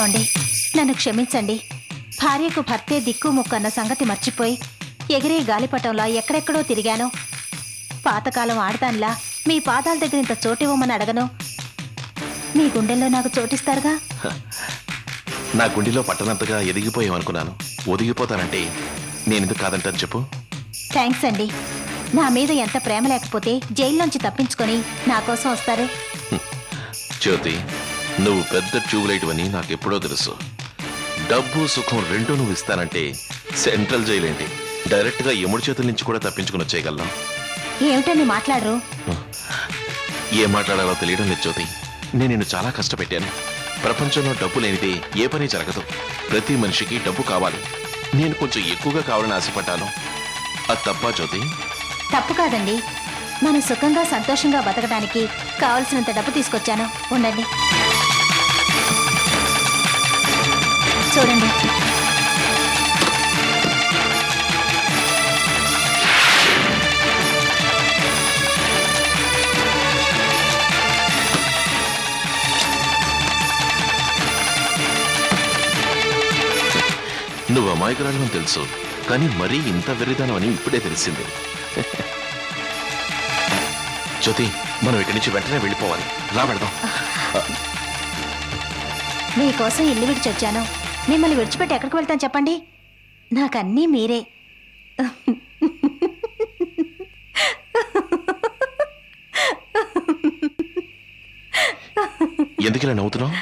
ఏమండి, నన్ను క్షమించండి. భార్యకు భర్తే దిక్కు ముక్కన్న సంగతి మర్చిపోయి ఎగిరే గాలిపటంలా ఎక్కడెక్కడో తిరిగాను. పాతకాలం ఆడదానిలా మీ పాదాల దగ్గర ఇంత చోటివ్వమని అడగను. మీ గుండెల్లో నాకు చోటిస్తారుగా. నా గుండెలో పట్టనంతగా ఎదిగిపోయామనుకున్నాను. ఒదిగిపోతానంటే నేనెందుకు కాదంటాను చెప్పు. థ్యాంక్స్ అండి. నా మీద ఎంత ప్రేమ లేకపోతే జైల్లోంచి తప్పించుకొని నా కోసం వస్తారు. జ్యోతి, నువ్వు పెద్ద ట్యూబ్లైట్ అని నాకెప్పుడో తెలుసు. డబ్బు సుఖం రెండూ నువ్వు ఇస్తానంటే సెంట్రల్ జైలు ఏంటి, డైరెక్ట్ గా యముడి చేతుల నుంచి కూడా తప్పించుకుని వచ్చేయగలను. ఏమిటని మాట్లాడరు? ఏం మాట్లాడాలో తెలియడం లేదు జ్యోతి. నేను నిన్ను చాలా కష్టపెట్టాను. ప్రపంచంలో డబ్బు లేనిదే ఏ పని జరగదు. ప్రతి మనిషికి డబ్బు కావాలి. నేను కొంచెం ఎక్కువగా కావాలని ఆశపడ్డాను. అది తప్పా జ్యోతి? తప్పు కాదండి. మనం సుఖంగా సంతోషంగా బతకడానికి కావలసినంత డబ్బు తీసుకొచ్చాను. ఉండండి, చూడండి. నువ్వు అమాయకురాలని తెలుసు, కానీ మరీ ఇంత వెర్రిదానం అని ఇప్పుడే తెలిసింది. జ్యోతి, మనం ఇక్కడి నుంచి వెంటనే వెళ్ళిపోవాలి. రా వెళ్దాం. మీకోసం ఇల్లు విడిచొచ్చాను. మిమ్మల్ని విడిచిపెట్టి ఎక్కడికి వెళ్తాను చెప్పండి? నాకన్నీ మీరే. ఎందుకు ఇలా నవ్వుతున్నావు?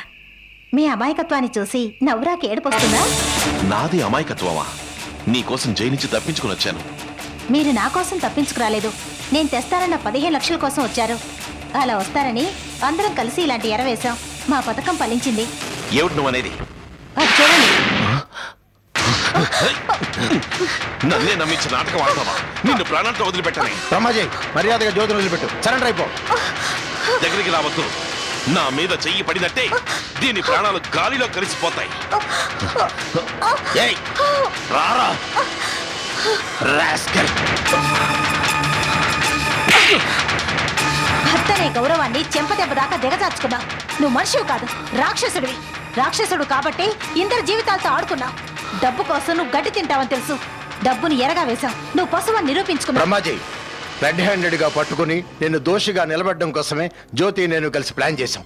మీ అమాయకత్వాన్ని చూసి నవ్వురాకి ఏడుపొస్తుందా? నాది అమాయకత్వమా? నీకోసం జైలు నుంచి తప్పించుకుని వచ్చాను. మీరు నా కోసం తప్పించుకురాలేదు. నేను తెస్తారన్న 15 లక్షల కోసం వచ్చారు. అలా వస్తారని అందరం కలిసి ఇలాంటి ఎరవేశాం. మా పథకం ఫలించింది. ఏమిటి నువ్వు అనేది? అది చూడండి. నన్నే నమ్మించి నాటకం ఆడతావా? నిన్ను ప్రాణాలతో వదిలిపెట్టాలి. బ్రహ్మాజీ, మర్యాదగా జ్యోతిని వదిలిపెట్టు. సరెండర్ అయిపో. దగ్గరికి రావద్దు. నా మీద చెయ్యి పడినట్టే దీని ప్రాణాలు గాలిలో కలిసిపోతాయి. ఏయ్, రారా రాస్కల్. భర్తనే గౌరవాన్ని చెంపదెబ్బ దాకా దిగజార్చుకున్నా. నువ్వు మనిషివి కాదు, రాక్షసుడివి. రాక్షసుడు కాబట్టి ఇందరి జీవితాలతో ఆడుకున్నావు. డబ్బు కోసం నువ్వు గడ్డి తింటావని తెలుసు. డబ్బుని ఎరగా వేశావు. నువ్వు పశువని నిరూపించుకున్నావు. బ్రహ్మాజీ, రెడ్ హ్యాండెడ్ గా పట్టుకుని నిన్ను దోషిగా నిలబెట్టడం కోసమే జ్యోతి నేను కలిసి ప్లాన్ చేశాం.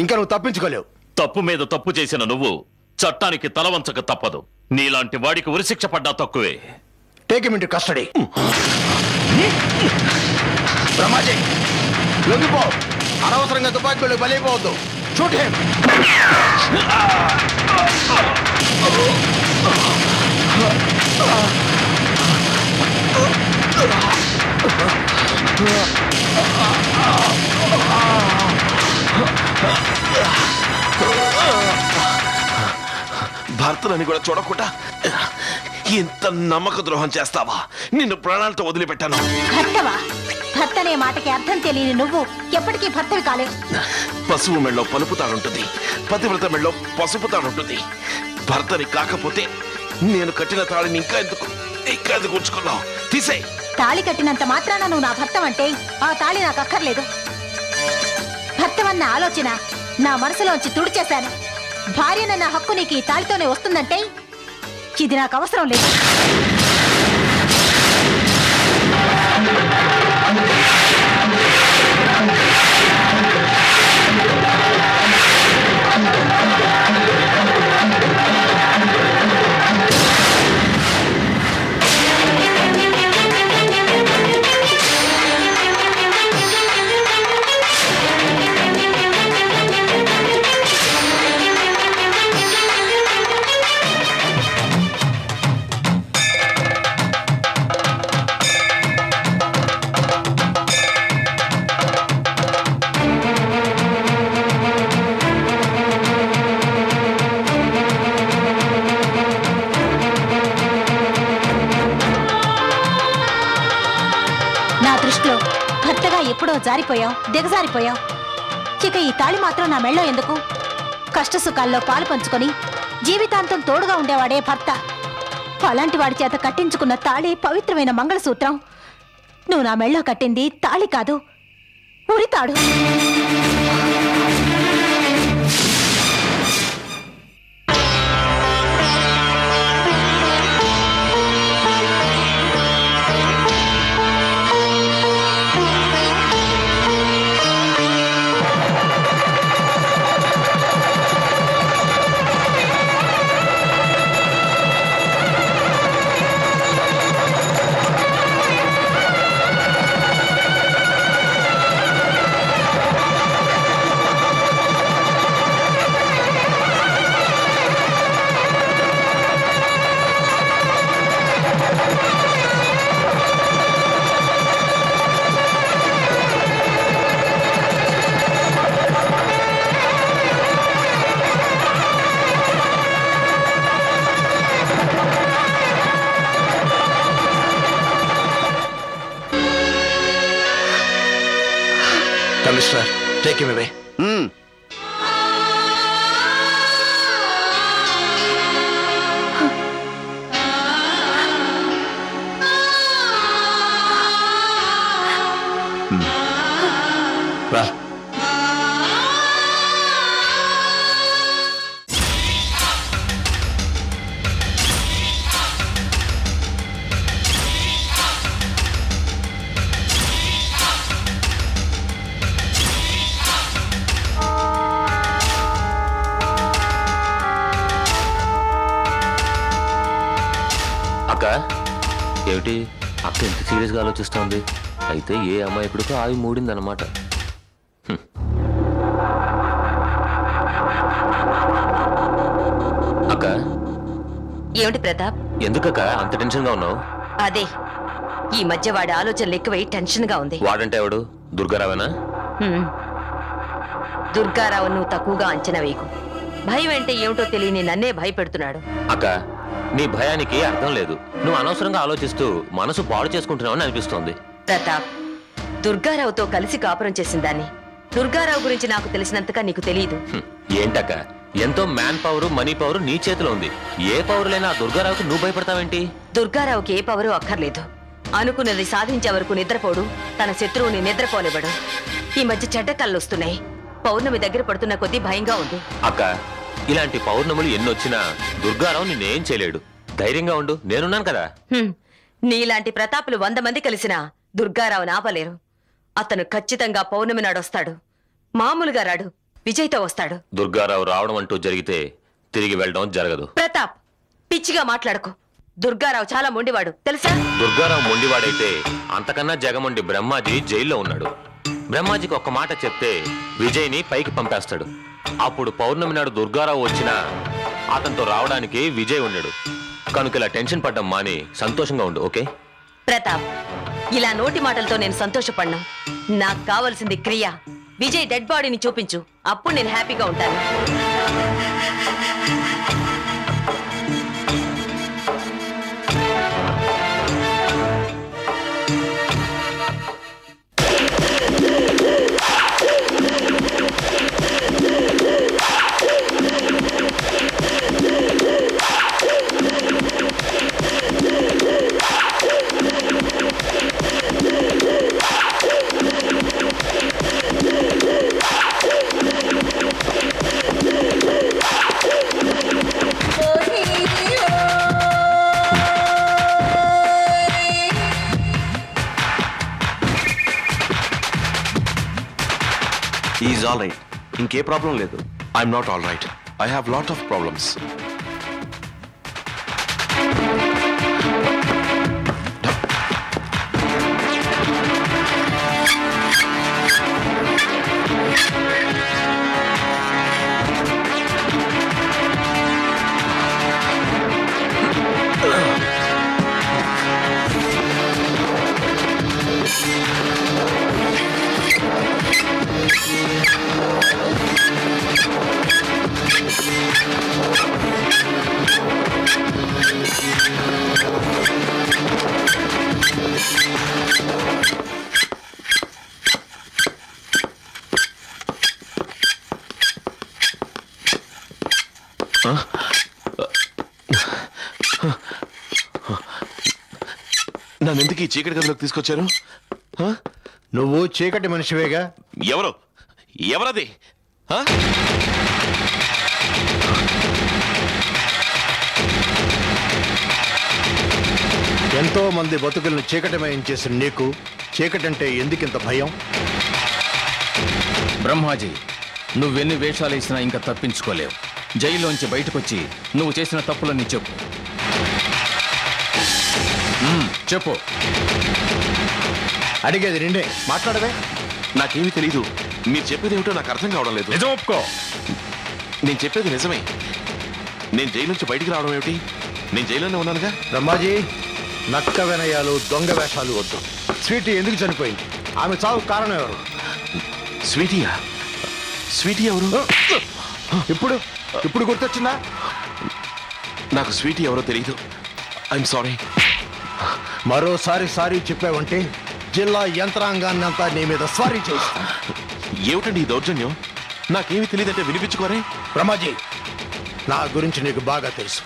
ఇంకా నువ్వు తప్పించుకోలేవు. తప్పు మీద తప్పు చేసిన నువ్వు చట్టానికి తలవంచక తప్పదు. నీలాంటి వాడికి ఉరిశిక్ష పడ్డా తక్కువే. Take him into custody. Brahmaji, లొంగిపో. అనవసరంగా తుపాకీలు బలైపోవద్దు. Shoot him. భర్తలని కూడా చూడకుండా ఇంత నమ్మక ద్రోహం చేస్తావా? నిన్ను ప్రాణాలతో వదిలిపెట్టాను. భర్తవా? భర్త అనే మాటకి అర్థం తెలియని నువ్వు ఎప్పటికీ భర్తవి కాలేవు. పశువు మెళ్ళలో పలుపు తాడుంటుంది, పతివ్రత మెళ్ళలో పసుపు తాడుంటుంది. భర్తని కాకపోతే నేను కట్టిన తాళిని ఇంకా ఎందుకు ఉంచుకున్నావు? తీసేయ్. తాళి కట్టినంత మాత్రాన నువ్వు నా భర్తవంటే ఆ తాళి నాకు అక్కర్లేదు. భర్తవన్న ఆలోచన నా మనసులోంచి తుడిచేశాను. భార్యనన్న హక్కు నీకు ఈ తాళితోనే వస్తుందంటే ఇది నాకు అవసరం లేదు. ఎప్పుడో జారిపోయావు, దిగజారిపోయావు. ఇక ఈ తాళి మాత్రం నా మెళ్ళో ఎందుకు? కష్టసుఖాల్లో పాలు పంచుకొని జీవితాంతం తోడుగా ఉండేవాడే భర్త. అలాంటి వాడి చేత కట్టించుకున్న తాళి పవిత్రమైన మంగళసూత్రం. నువ్వు నా మెళ్ళో కట్టింది తాళి కాదు, ఉరితాడు. Commissioner take him away. రా. అక్క ఏమిటి అక్క ఎంత సీరియస్గా ఆలోచిస్తోంది? అయితే ఏ అమాయకుడికో ఆవి మూడిందన్నమాట. అక్క ఏమిటి ప్రతాప్? ఎందుకక్క అంత టెన్షన్గా ఉన్నావు? అదే ఈ మధ్య వాడి ఆలోచనలు ఎక్కువై టెన్షన్ గా ఉంది. వాడంటే ఎవడు? దుర్గారావేనా? హ్మ్. దుర్గారావు నువ్వు తక్కువగా అంచనా వేయకు. భయం అంటే ఏమిటో తెలియని నన్నే భయపెడుతున్నాడు. అక్క నీ భయానికి అర్థం లేదు. నువ్వు అనవసరంగా ఆలోచిస్తూ మనసు పాడు చేసుకుంటున్నావని అనిపిస్తోంది. ప్రతాప్, దుర్గారావుతో కలిసి కాపురం చేసిన దాన్ని. దుర్గారావు గురించి నాకు తెలిసినంతగా నీకు తెలియదు. ఏంటక్క ఎంతో మ్యాన్ పవర్ మనీ పవర్ నీ చేతిలో ఉంది. ఏ పవర్ లేనా దుర్గారావుకి నువ్వు భయపడతావేంటి? దుర్గారావుకి ఏ పవరు అక్కర్లేదు. అనుకున్నది సాధించే వరకు నిద్రపోడు, తన శత్రువుని నిద్రపోనివ్వడు. ఈ మధ్య చెడ్డ కళ్ళు వస్తున్నాయి. పౌర్ణమి దగ్గర పడుతున్న కొద్దీ భయంగా ఉంది. అక్క ఇలాంటి పౌర్ణములు ఎన్నొచ్చినా దుర్గారావు నిన్నేం చేయలేడు. ధైర్యంగా ఉండు, నేనున్నాను కదా. నీలాంటి ప్రతాపులు 100 మంది కలిసినా దుర్గారావుని ఆపలేరు. అతను ఖచ్చితంగా పౌర్ణమి నాడొస్తాడు. మామూలుగా రాడు, విజయ్తో వస్తాడు. దుర్గారావు రావడం అంటూ జరిగితే తిరిగి వెళ్ళడం జరగదు. ప్రతాప్, పిచ్చిగా మాట్లాడకు. దుర్గారావు చాలా మొండివాడు, తెలుసా? దుర్గారావు మొండివాడైతే అంతకన్నా జగమొండి బ్రహ్మాజీ జైల్లో ఉన్నాడు. బ్రహ్మాజీకి ఒక్క మాట చెప్తే విజయ్ని పైకి పంపేస్తాడు. అప్పుడు పౌర్ణమి నాడు దుర్గారావు వచ్చినా అతనితో రావడానికి విజయ్ ఉండడు. కనుక ఇలా టెన్షన్ పడ్డం మాని సంతోషంగా ఉండు, ఓకే? ప్రతాప్, ఇలా నోటి మాటలతో నేను సంతోషపడ్డా. నాకు కావలసింది క్రియ. విజయ్ డెడ్ బాడీని చూపించు, అప్పుడు నేను హ్యాపీగా ఉంటాను. Is all right. ఇంకే ప్రాబ్లం లేదు. I'm not all right. I have lot of problems. నన్ను ఎందుకు ఈ చీకటి గదిలోకి తీసుకొచ్చారు? నువ్వు చీకటి మనిషివేగా. ఎవరు? ఎవరది? ఎంతో మంది బతుకులను చీకటిమయం చేసిన నీకు చీకటంటే ఎందుకింత భయం? బ్రహ్మాజీ, నువ్వెన్ని వేషాలు వేసినా ఇంకా తప్పించుకోలేవు. జైల్లోంచి బయటకొచ్చి నువ్వు చేసిన తప్పులన్నీ చెప్పు. చెప్పు. అడిగేది నిన్నే, మాట్లాడవే. నాకేమీ తెలీదు. మీరు చెప్పేది ఏమిటో నాకు అర్థం కావడం లేదు. నిజం ఒప్పుకో. నేను చెప్పేది నిజమే. నేను జైలు నుంచి బయటికి రావడం ఏమిటి? నేను జైల్లోనే ఉన్నానుగా. బ్రహ్మాజీ, నక్క వినయాలు దొంగ వేషాలు వద్దు. స్వీటీ ఎందుకు చనిపోయింది? ఆమె చావు కారణం ఎవరు? స్వీటీయా? స్వీటీ ఎవరు? ఇప్పుడు ఇప్పుడు గుర్తొచ్చిందా? నాకు స్వీటీ ఎవరో తెలీదు. I'm sorry. మరోసారి సారీ చెప్పావంటే జిల్లా యంత్రాంగాన్ని అంతా నీ మీద సారీ చేస్తాను. ఏమిటండి ఈ దౌర్జన్యం? నాకేమి తెలియదంటే వినిపించుకోరే. బ్రహ్మాజీ, నా గురించి నీకు బాగా తెలుసు.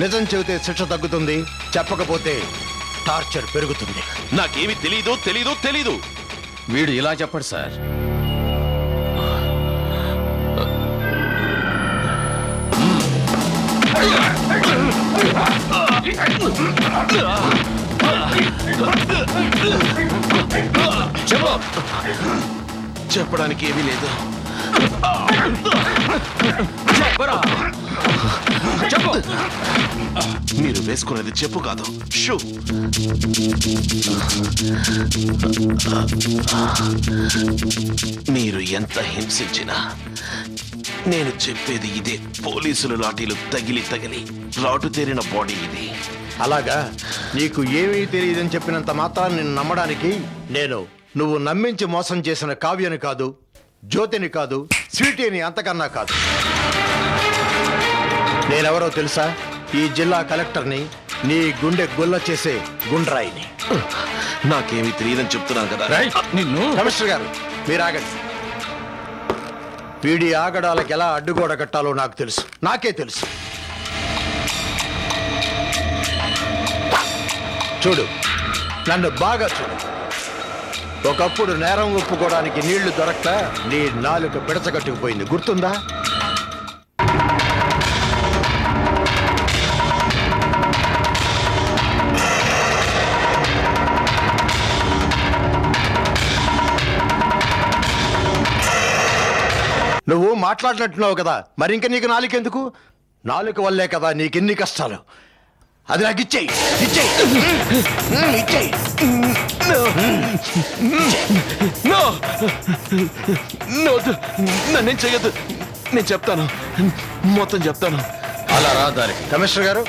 నిజం చెబితే శిక్ష తగ్గుతుంది, చెప్పకపోతే టార్చర్ పెరుగుతుంది. నాకేమి తెలీదు. వీడు ఇలా చెప్పడు సార్. చెప్పు. చెప్పడానికి ఏమీ లేదు. చెప్పరా. చెప్పు. మీరు వేసుకున్నది చెప్పు కాదు, షూ. మీరు ఎంత హింసించినా నేను చెప్పేది ఇదే. పోలీసులు లాఠీలు తగిలి రాటు తేరిన బాడీ ఇది. అలాగా? నీకు ఏమీ తెలియదని చెప్పినంత మాత్రం నిన్ను నమ్మడానికి నేను నువ్వు నమ్మించి మోసం చేసిన కావ్యని కాదు, జ్యోతిని కాదు, స్వీటీని అంతకన్నా కాదు. నేనెవరో తెలుసా? ఈ జిల్లా కలెక్టర్ని, నీ గుండె గుల్ల చేసే గుండ్రాయిని. నాకేమీ తెలియదని చెప్తున్నాను కదా. నిన్ను. కమిషనర్ గారు, మీరు ఆగండి. వీడి ఆగడాలకు ఎలా అడ్డుగోడ కట్టాలో నాకు తెలుసు, నాకే తెలుసు. చూడు, నన్ను బాగా చూడు. ఒకప్పుడు నేరం ఒప్పుకోవడానికి నీళ్లు దొరక్క నీ నాలుక పిడచగట్టుకుపోయింది, గుర్తుందా? నువ్వు మాట్లాడినట్టున్నావు కదా, మరి ఇంక నీకు నాలుకెందుకు? నాలుక వల్లే కదా నీకెన్ని కష్టాలు. అది నాకు ఇచ్చేయి. నన్నేం చెయ్యొద్దు. నేను చెప్తాను, మొత్తం చెప్తాను. అలా రా దారికి. కమిషనర్ గారు,